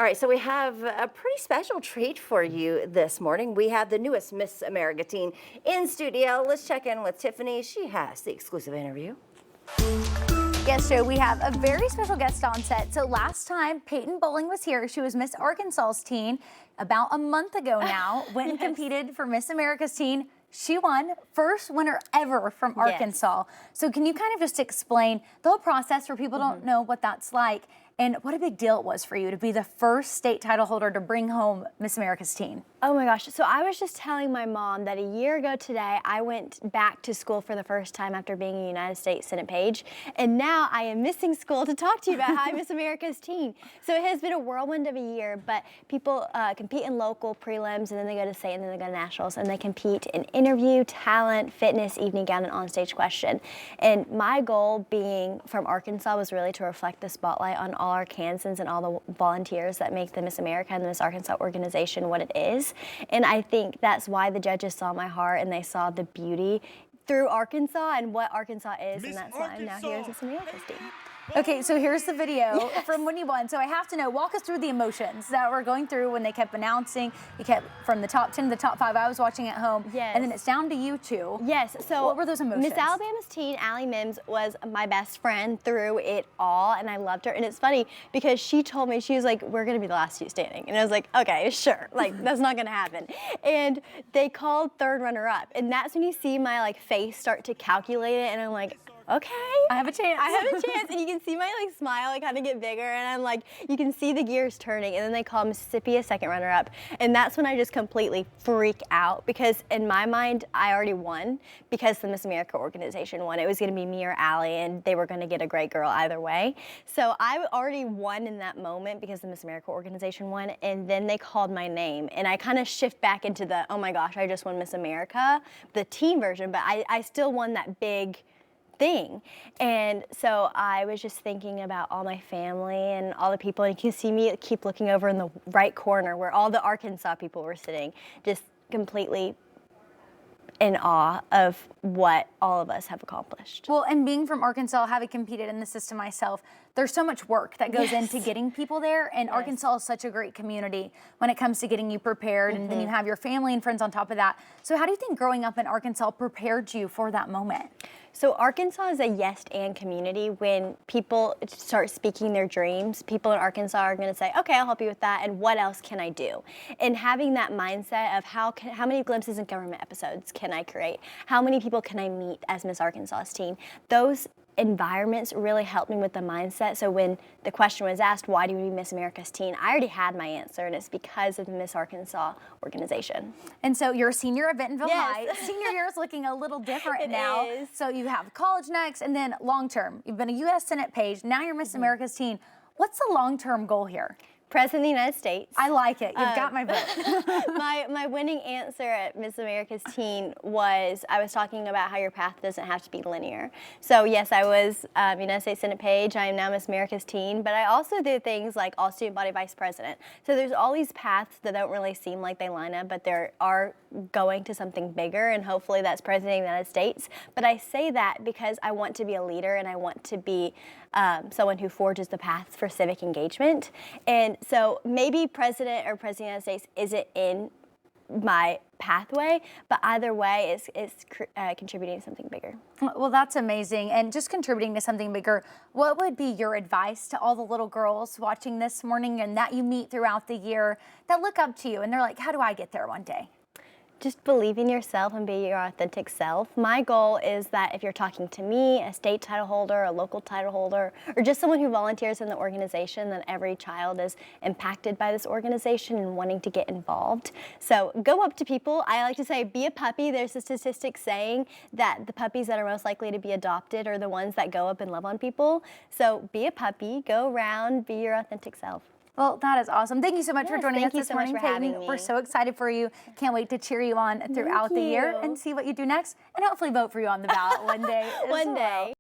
All right, so we have a pretty special treat for you this morning. We have the newest Miss America teen in studio. Let's check in with Tiffany. She has the exclusive interview. Yes, Joe, we have a very special guest on set. So last time Peyton Bolling was here, she was Miss Arkansas's teen about a month ago now. Went and competed for Miss America's teen. She won, first winner ever from Arkansas. So can you kind of just explain the whole process for people who don't know what that's like, and what a big deal it was for you to be the first state title holder to bring home Miss America's teen? Oh my gosh, so I was just telling my mom that a year ago today, I went back to school for the first time after being a United States Senate page, and now I am missing school to talk to you about how I Miss America's teen. So it has been a whirlwind of a year, but people compete in local prelims, and then they go to state, and then they go to nationals, and they compete in interview, talent, fitness, evening gown, and onstage question. And my goal being from Arkansas was really to reflect the spotlight on all Arkansans and all the volunteers that make the Miss America and the Miss Arkansas organization what it is. And I think that's why the judges saw my heart and they saw the beauty through Arkansas and what Arkansas is, and that's why I'm now here as Miss America's team. Okay, so here's the video from when you won. So I have to know, walk us through the emotions that we're going through when they kept announcing. You kept from the top 10 to the top 5. I was watching at home. Yes. And then it's down to you two. Yes. So what were those emotions? Miss Alabama's teen, Allie Mims, was my best friend through it all, and I loved her. And it's funny because she told me, she was like, "We're gonna be the last two standing," and I was like, "Okay, sure. Like that's not gonna happen." And they called third runner-up, and that's when you see my face start to calculate it, and I'm like, okay, I have a chance. I have a chance. And you can see my smile kind of get bigger, and I'm like, you can see the gears turning. And then they call Mississippi a second runner-up, and that's when I just completely freak out, because in my mind I already won because the Miss America organization won. It was going to be me or Allie, and they were going to get a great girl either way. So I already won in that moment because the Miss America organization won, and then they called my name, and I kind of shift back into the, oh my gosh, I just won Miss America, the teen version, but I still won that big thing. And so I was just thinking about all my family and all the people, and you can see me keep looking over in the right corner where all the Arkansas people were sitting, just completely in awe of what all of us have accomplished. Well, and being from Arkansas, having competed in the system myself, there's so much work that goes into getting people there, and Arkansas is such a great community when it comes to getting you prepared, and then you have your family and friends on top of that. So how do you think growing up in Arkansas prepared you for that moment? So Arkansas is a yes and community. When people start speaking their dreams, people in Arkansas are going to say, okay, I'll help you with that, and what else can I do? And having that mindset of how many glimpses in government episodes can I create? How many people can I meet as Miss Arkansas's teen? Those environments really helped me with the mindset. So when the question was asked, why do we Miss America's teen? I already had my answer, and it's because of the Miss Arkansas organization. And so you're a senior at Bentonville High. Yes. Senior year is looking a little different It now. is. So you have college next, and then long term. You've been a U.S. Senate page. Now you're Miss America's teen. What's the long-term goal here? President of the United States. I like it. You've got my vote. my winning answer at Miss America's teen was, I was talking about how your path doesn't have to be linear. So yes, I was United States Senate page. I am now Miss America's teen, but I also did things like all student body vice president. So there's all these paths that don't really seem like they line up, but there are going to something bigger, and hopefully that's President of the United States. But I say that because I want to be a leader, and I want to be someone who forges the paths for civic engagement. And so maybe President or President of the United States isn't in my pathway, but either way it's contributing to something bigger. Well, that's amazing. And just contributing to something bigger, what would be your advice to all the little girls watching this morning and that you meet throughout the year that look up to you and they're like, how do I get there one day? Just believe in yourself and be your authentic self. My goal is that if you're talking to me, a state title holder, a local title holder, or just someone who volunteers in the organization, that every child is impacted by this organization and wanting to get involved. So go up to people. I like to say, be a puppy. There's a statistic saying that the puppies that are most likely to be adopted are the ones that go up and love on people. So be a puppy, go around, be your authentic self. Well, that is awesome. Thank you so much for joining us this morning, Thank you so much for Peyton. having me. We're so excited for you. Can't wait to cheer you on throughout the year and see what you do next, and hopefully vote for you on the ballot one day. One day.